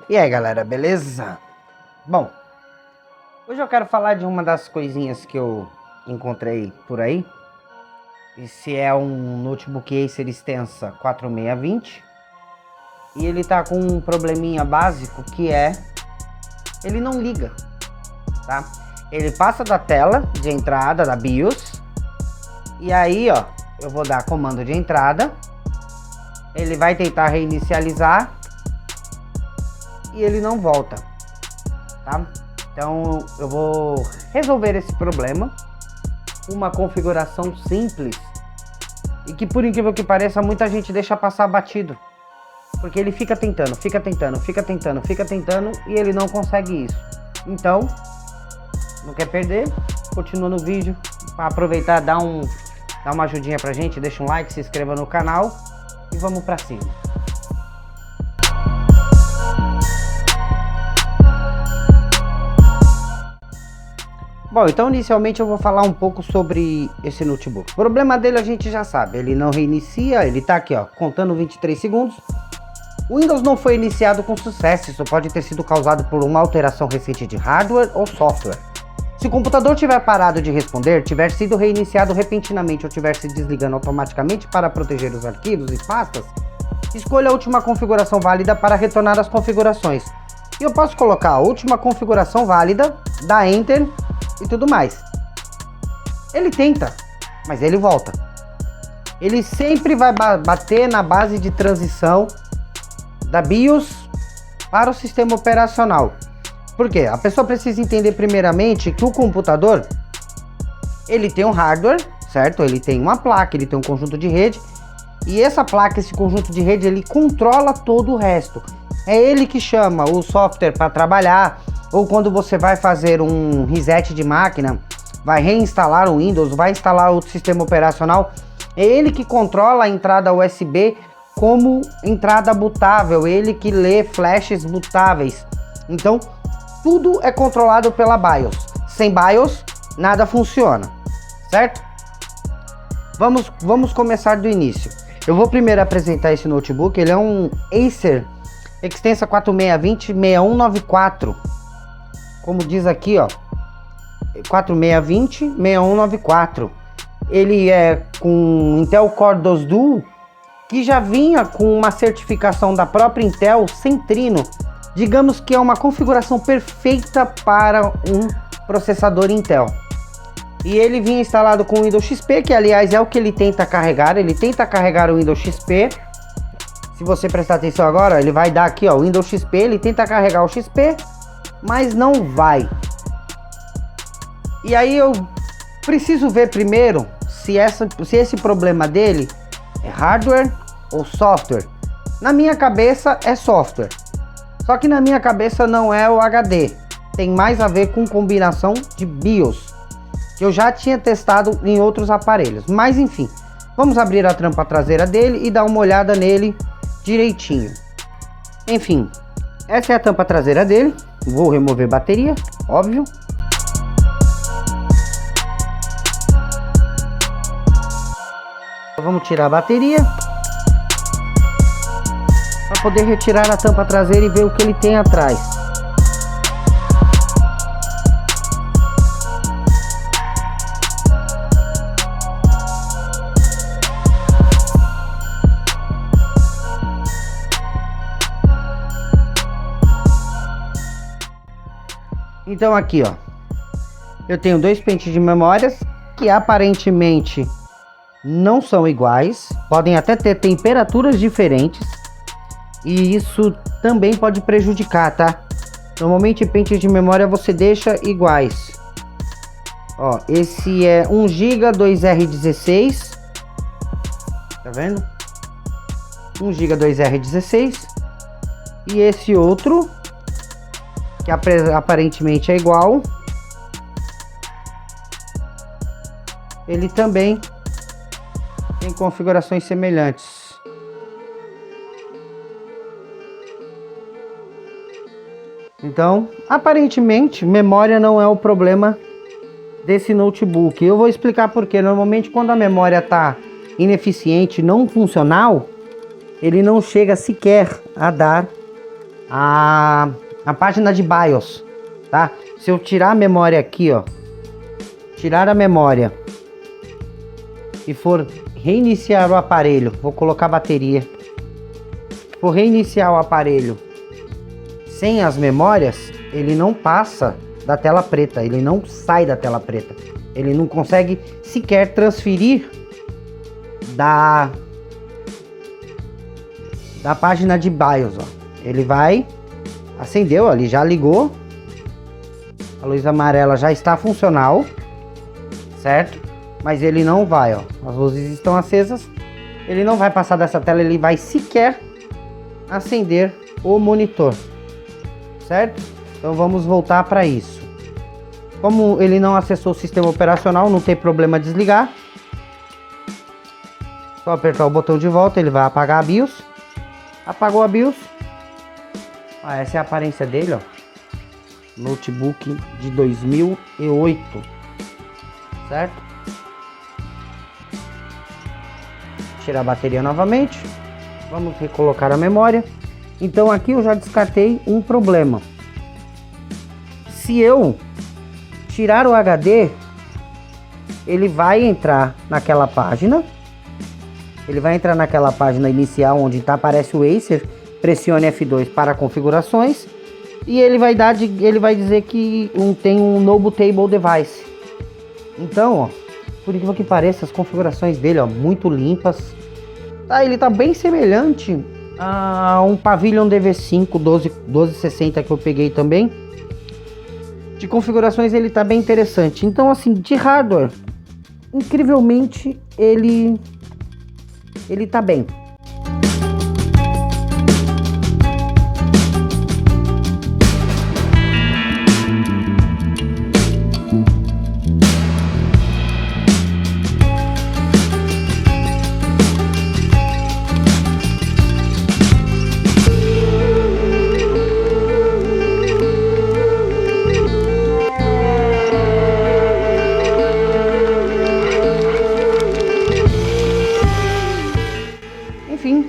E aí galera, beleza? Bom, hoje eu quero falar de uma das coisinhas que eu encontrei por aí. Esse é um notebook Acer Extensa 4620 e ele tá com um probleminha básico que é ele não liga, tá? Ele passa da tela de entrada da BIOS e aí ó, eu vou dar comando de entrada, ele vai tentar reinicializar e ele não volta, tá? Então eu vou resolver esse problema com uma configuração simples e que, por incrível que pareça, muita gente deixa passar batido, porque ele fica tentando e ele não consegue isso. Então não quer perder, continua no vídeo para aproveitar, dá uma ajudinha pra gente, deixa um like, se inscreva no canal e vamos pra cima. Bom, então inicialmente eu vou falar um pouco sobre esse notebook. O problema dele a gente já sabe, ele não reinicia, ele tá aqui ó, contando 23 segundos. O Windows não foi iniciado com sucesso, isso pode ter sido causado por uma alteração recente de hardware ou software. Se o computador tiver parado de responder, tiver sido reiniciado repentinamente ou tiver se desligando automaticamente para proteger os arquivos e pastas, escolha a última configuração válida para retornar às configurações. E eu posso colocar a última configuração válida, dar Enter e tudo mais. Ele tenta, mas ele volta. Ele sempre vai bater na base de transição da BIOS para o sistema operacional. Por quê? A pessoa precisa entender primeiramente que o computador, ele tem um hardware, certo? Ele tem uma placa, ele tem um conjunto de rede, e essa placa, esse conjunto de rede, ele controla todo o resto. É ele que chama o software para trabalhar, ou quando você vai fazer um reset de máquina, vai reinstalar o Windows, vai instalar o sistema operacional, é ele que controla a entrada USB como entrada bootável, ele que lê flashes bootáveis. Então, tudo é controlado pela BIOS. Sem BIOS, nada funciona, certo? Vamos começar do início. Eu vou primeiro apresentar esse notebook, ele é um Acer Extensa 4620-6194. Como diz aqui, ó, 4620-6194. Ele é com Intel Core 2 Duo, que já vinha com uma certificação da própria Intel Centrino. Digamos que é uma configuração perfeita para um processador Intel. E ele vinha instalado com o Windows XP, que aliás é o que ele tenta carregar. Ele tenta carregar o Windows XP. Se você prestar atenção agora, ele vai dar aqui, ó, o Windows XP, ele tenta carregar o XP, mas não vai. E aí eu preciso ver primeiro se esse problema dele é hardware ou software. Na minha cabeça é software. Só que na minha cabeça não é o HD. Tem mais a ver com combinação de BIOS, que eu já tinha testado em outros aparelhos. Mas enfim, vamos abrir a tampa traseira dele e dar uma olhada nele direitinho. Enfim, essa é a tampa traseira dele. Vou remover bateria, óbvio. Vamos tirar a bateria para poder retirar a tampa traseira e ver o que ele tem atrás. Então aqui ó, eu tenho dois pentes de memórias que aparentemente não são iguais, podem até ter temperaturas diferentes e isso também pode prejudicar, tá? Normalmente pentes de memória você deixa iguais. Ó, esse é 1 GB 2R16, tá vendo? 1 GB 2R16 e esse outro que aparentemente é igual, ele também tem configurações semelhantes. Então, aparentemente, memória não é o problema desse notebook. Eu vou explicar por quê. Normalmente, quando a memória está ineficiente, não funcional, ele não chega sequer a dar a página de BIOS, tá? Se eu tirar a memória aqui, ó, tirar a memória e for reiniciar o aparelho, vou colocar bateria, for reiniciar o aparelho sem as memórias, ele não passa da tela preta, ele não sai da tela preta, ele não consegue sequer transferir da página de BIOS, ó. Ele vai, acendeu ali, já ligou, a luz amarela já está funcional, certo? Mas ele não vai, ó, as luzes estão acesas, ele não vai passar dessa tela, ele vai sequer acender o monitor, certo? Então vamos voltar para isso. Como ele não acessou o sistema operacional, não tem problema desligar. Só apertar o botão de volta, ele vai apagar a BIOS. Apagou a BIOS. Essa é a aparência dele, ó. Notebook de 2008, certo? Tirar a bateria novamente. Vamos recolocar a memória. Então aqui eu já descartei um problema. Se eu tirar o HD, ele vai entrar naquela página. Ele vai entrar naquela página inicial onde aparece o Acer. Pressione F2 para configurações. E ele vai dizer que tem um no bootable device. Então, ó, por incrível que pareça, as configurações dele, ó, muito limpas. Tá, ele tá bem semelhante a um Pavilion DV5 1260 que eu peguei também. De configurações ele tá bem interessante. Então, assim, de hardware, incrivelmente ele tá bem. Enfim,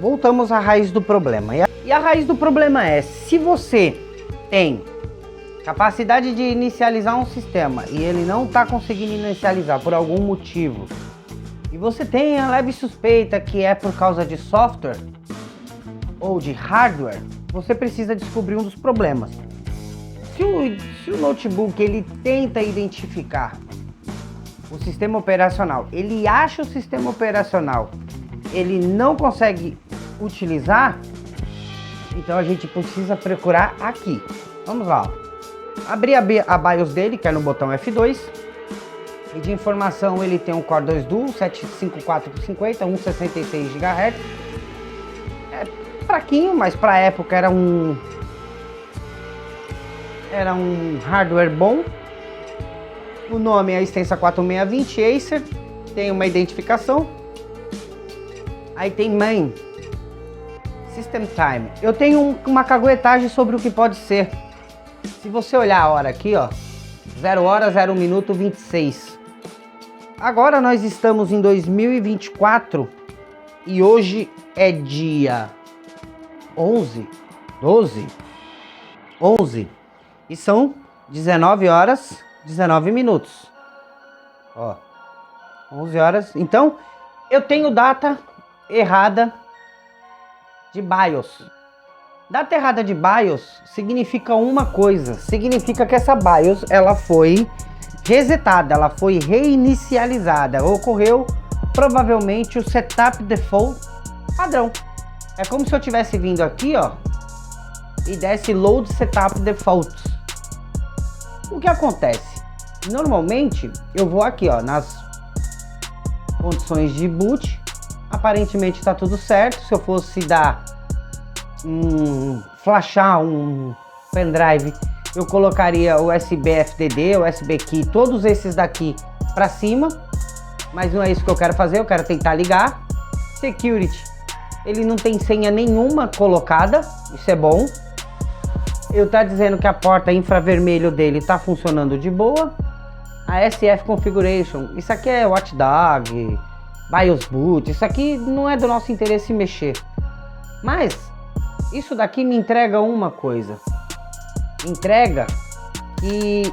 voltamos à raiz do problema. E a raiz do problema é, se você tem capacidade de inicializar um sistema e ele não está conseguindo inicializar por algum motivo, e você tem a leve suspeita que é por causa de software ou de hardware, você precisa descobrir um dos problemas. Se o notebook ele tenta identificar o sistema operacional, ele acha o sistema operacional, ele não consegue utilizar, então a gente precisa procurar aqui. Vamos lá, ó. Abrir a BIOS dele, que é no botão F2, e de informação ele tem um Core 2 Duo 75450, 166 GHz, é fraquinho, mas para a época era um hardware bom. O nome é a extensa 4620 Acer, tem uma identificação. Aí tem Main System Time. Eu tenho uma caguetagem sobre o que pode ser. Se você olhar a hora aqui, ó, 0 hora, 0 minuto, 26. Agora nós estamos em 2024 e hoje é dia 11 e são 19 horas 19 minutos, ó, 11 horas, então eu tenho data errada de BIOS. Data errada de BIOS significa uma coisa, significa que essa BIOS ela foi resetada, ela foi reinicializada, ocorreu provavelmente o setup default padrão. É como se eu tivesse vindo aqui, ó, e desse load setup default. O que acontece? Normalmente eu vou aqui, ó, nas condições de boot, aparentemente está tudo certo. Se eu fosse dar flashar um pendrive, eu colocaria USB FDD, USB Key, todos esses daqui para cima, mas não é isso que eu quero fazer. Eu quero tentar ligar. Security, ele não tem senha nenhuma colocada, isso é bom. Eu tá dizendo que a porta infravermelho dele tá funcionando de boa. A SF Configuration, isso aqui é Watchdog, BIOS Boot, isso aqui não é do nosso interesse mexer. Mas Isso daqui me entrega uma coisa. Entrega que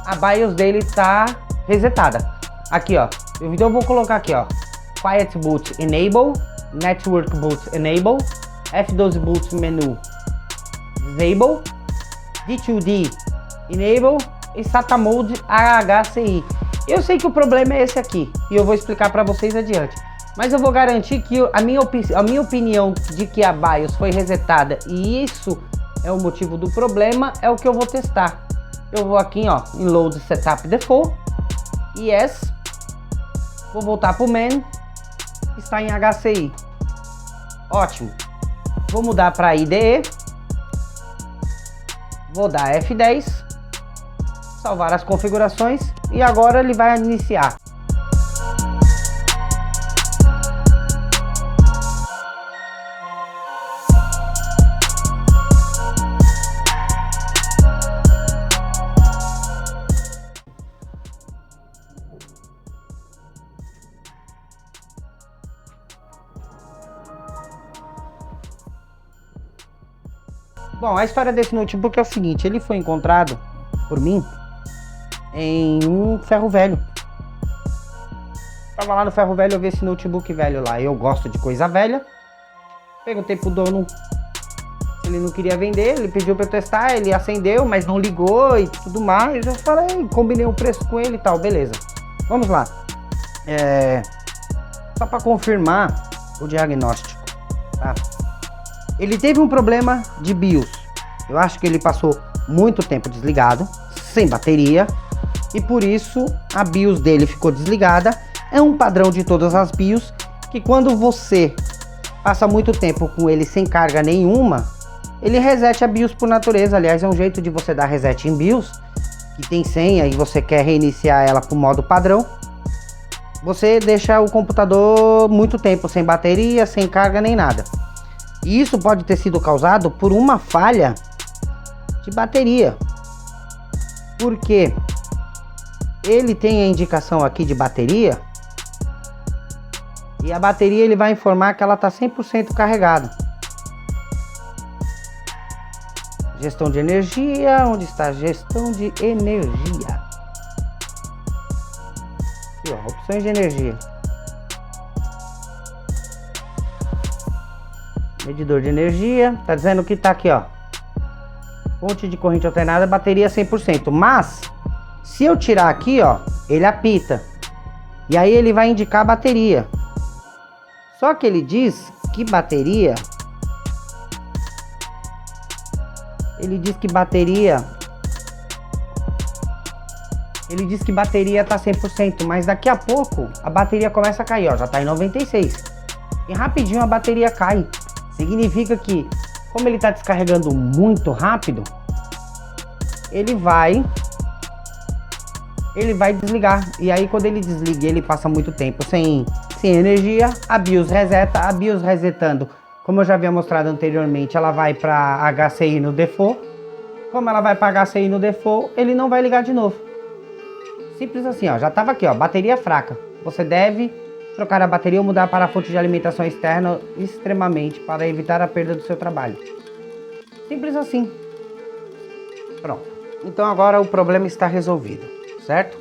a BIOS dele tá resetada. Aqui, ó. Então eu vou colocar aqui, ó. Quiet Boot Enable, Network Boot Enable, F12 Boot Menu Disable, D2D Enable e SATA Mode HCI. Eu sei que o problema é esse aqui e eu vou explicar para vocês adiante. Mas eu vou garantir que a minha opinião de que a BIOS foi resetada e isso é o motivo do problema é o que eu vou testar. Eu vou aqui, ó, em Load Setup Default, Yes, vou voltar para o menu, está em HCI. Ótimo. Vou mudar para IDE, vou dar F10, salvar as configurações e agora ele vai iniciar. Bom, a história desse notebook é o seguinte, ele foi encontrado por mim em um ferro velho. Tava lá no ferro velho, eu vi esse notebook velho lá, eu gosto de coisa velha. Perguntei pro dono se ele não queria vender, ele pediu pra eu testar, ele acendeu, mas não ligou e tudo mais. Eu falei, combinei o preço com ele e tal, beleza. Vamos lá. Só pra confirmar o diagnóstico, tá? Ele teve um problema de BIOS. Eu acho que ele passou muito tempo desligado, sem bateria, e por isso a BIOS dele ficou desligada. É um padrão de todas as BIOS, que quando você passa muito tempo com ele sem carga nenhuma, ele resete a BIOS por natureza. Aliás, é um jeito de você dar reset em BIOS, que tem senha e você quer reiniciar ela para o modo padrão. Você deixa o computador muito tempo sem bateria, sem carga nem nada. E isso pode ter sido causado por uma falha de bateria. Porque ele tem a indicação aqui de bateria. E a bateria ele vai informar que ela está 100% carregada. Gestão de energia. Onde está a gestão de energia? Aqui, ó, opções de energia. Medidor de energia, tá dizendo que tá aqui, ó. Fonte de corrente alternada, bateria 100%. Mas, se eu tirar aqui, ó, ele apita. E aí ele vai indicar a bateria. Só que ele diz que bateria... Ele diz que bateria tá 100%, mas daqui a pouco a bateria começa a cair, ó, já tá em 96. E rapidinho a bateria cai. Significa que, como ele está descarregando muito rápido, ele vai desligar. E aí quando ele desliga, ele passa muito tempo sem energia, a BIOS reseta. A BIOS resetando, como eu já havia mostrado anteriormente, ela vai para HCI no default. Como ela vai para HCI no default, ele não vai ligar de novo. Simples assim, ó, já estava aqui, ó, bateria fraca. Você deve trocar a bateria ou mudar para a fonte de alimentação externa extremamente para evitar a perda do seu trabalho. Simples assim. Pronto. Então agora o problema está resolvido, certo?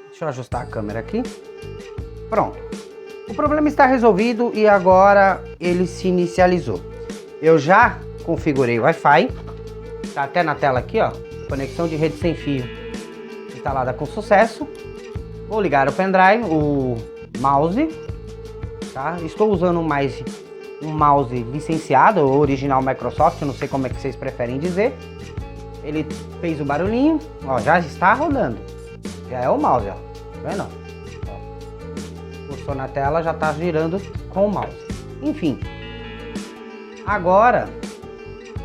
Deixa eu ajustar a câmera aqui. Pronto. O problema está resolvido e agora ele se inicializou. Eu já configurei o Wi-Fi. Tá até na tela aqui, ó. Conexão de rede sem fio instalada com sucesso. Vou ligar o pendrive, o mouse, tá? Estou usando um mouse licenciado, original Microsoft, não sei como é que vocês preferem dizer. Ele fez o barulhinho, ó, já está rodando. Já é o mouse, ó. Tá vendo? Ó. Pulsou na tela, já está girando com o mouse. Enfim. Agora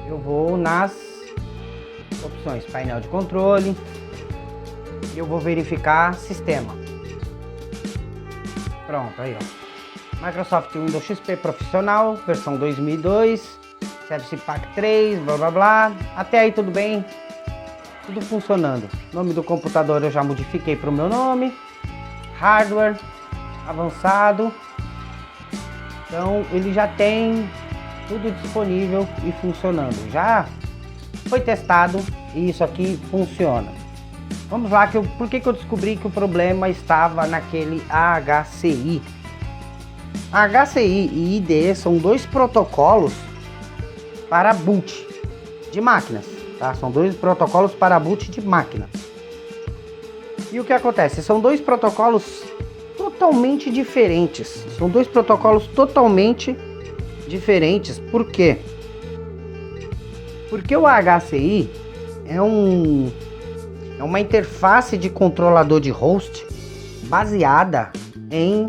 eu vou nas opções painel de controle. E eu vou verificar sistema. Pronto, aí ó. Microsoft Windows XP Profissional, versão 2002, Service Pack 3, blá blá blá. Até aí tudo bem, tudo funcionando. Nome do computador eu já modifiquei para o meu nome. Hardware, avançado. Então ele já tem tudo disponível e funcionando. Já foi testado e isso aqui funciona. Vamos lá, por que eu descobri que o problema estava naquele HCI? HCI e IDE são dois protocolos para boot de máquinas, tá? São dois protocolos para boot de máquina. E o que acontece? São dois protocolos totalmente diferentes. São dois protocolos totalmente diferentes. Por quê? Porque o HCI é uma interface de controlador de host baseada em,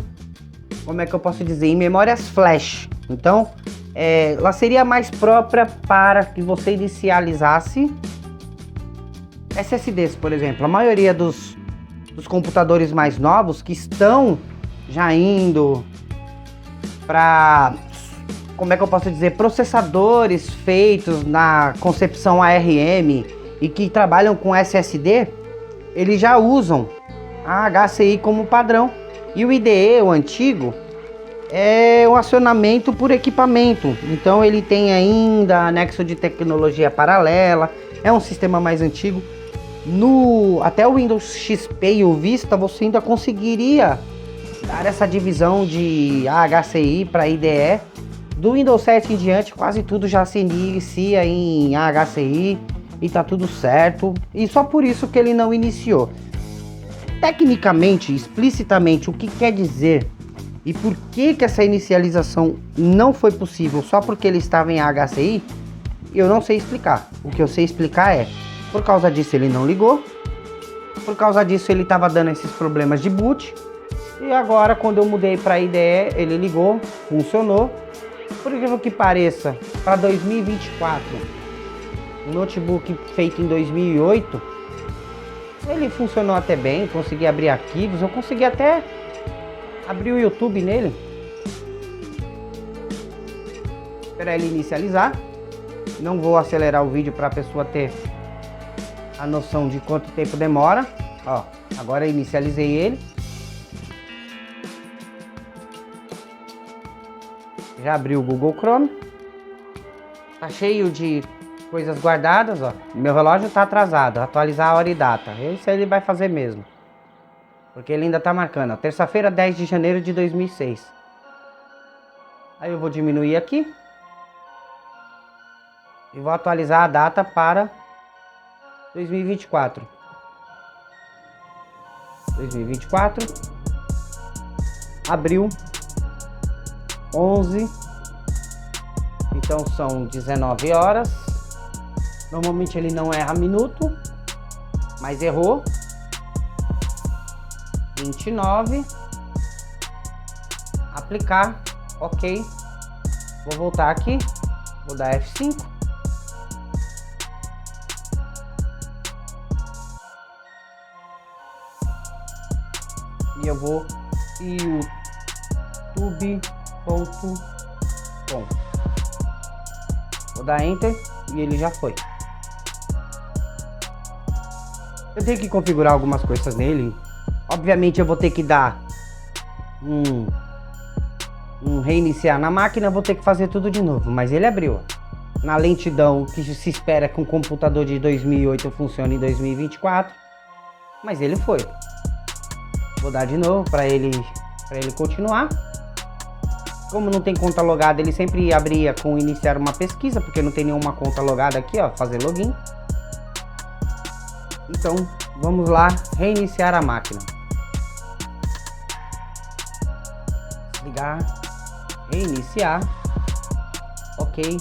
como é que eu posso dizer, em memórias flash. Então, ela seria mais própria para que você inicializasse SSDs, por exemplo. A maioria dos computadores mais novos que estão já indo para, como é que eu posso dizer, processadores feitos na concepção ARM e que trabalham com SSD, eles já usam a HCI como padrão. E o IDE, o antigo, é o acionamento por equipamento. Então ele tem ainda anexo de tecnologia paralela, é um sistema mais antigo. Até o Windows XP e o Vista você ainda conseguiria dar essa divisão de HCI para IDE. Do Windows 7 em diante quase tudo já se inicia em HCI e tá tudo certo, e só por isso que ele não iniciou. Tecnicamente, explicitamente, o que quer dizer e por que essa inicialização não foi possível só porque ele estava em HCI, eu não sei explicar. O que eu sei explicar é, por causa disso ele não ligou, por causa disso ele estava dando esses problemas de boot, e agora quando eu mudei para IDE ele ligou, funcionou. Por incrível que pareça, para 2024, um notebook feito em 2008, ele funcionou até bem, consegui abrir arquivos, eu consegui até abrir o YouTube nele. Esperar ele inicializar. Não vou acelerar o vídeo para a pessoa ter a noção de quanto tempo demora. Ó, agora eu inicializei ele. Já abri o Google Chrome. Tá cheio de coisas guardadas, ó. Meu relógio tá atrasado. Atualizar a hora e data. Isso aí ele vai fazer mesmo. Porque ele ainda tá marcando, ó. Terça-feira, 10 de janeiro de 2006. Aí eu vou diminuir aqui. E vou atualizar a data para 2024. 2024. Abril 11. Então são 19 horas. Normalmente ele não erra minuto, mas errou. 29. Aplicar. Ok. Vou voltar aqui. Vou dar F5. E eu vou youtube.com. Vou dar Enter e ele já foi. Eu tenho que configurar algumas coisas nele. Obviamente eu vou ter que dar um reiniciar na máquina, vou ter que fazer tudo de novo. Mas ele abriu. Na lentidão que se espera que um computador de 2008 funcione em 2024. Mas ele foi. Vou dar de novo para ele continuar. Como não tem conta logada, ele sempre abria com iniciar uma pesquisa, porque não tem nenhuma conta logada aqui, ó, fazer login. Então, vamos lá reiniciar a máquina. Desligar, reiniciar. OK.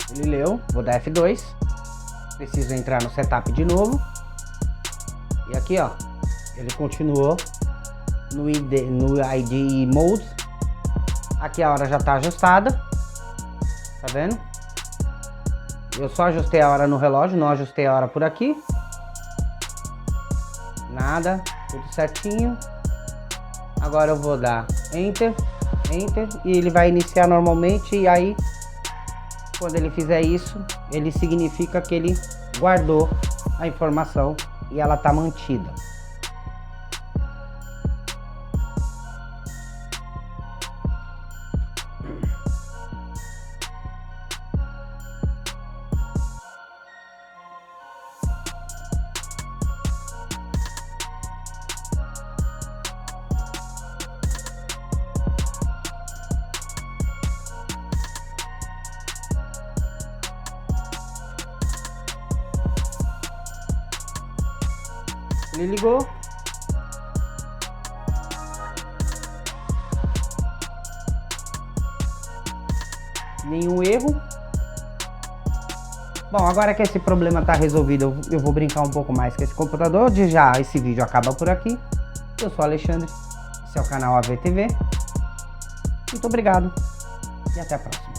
Ele leu, vou dar F2. Preciso entrar no setup de novo. E aqui, ó, ele continuou no IDE Mode. Aqui a hora já tá ajustada. Tá vendo? Eu só ajustei a hora no relógio, não ajustei a hora por aqui. Nada, tudo certinho. Agora eu vou dar Enter. Enter, e ele vai iniciar normalmente. E aí, quando ele fizer isso, ele significa que ele guardou a informação e ela está mantida. Ele ligou. Nenhum erro. Bom, agora que esse problema está resolvido, eu vou brincar um pouco mais com esse computador. De já, esse vídeo acaba por aqui. Eu sou Alexandre, esse é o canal AVTV. Muito obrigado e até a próxima.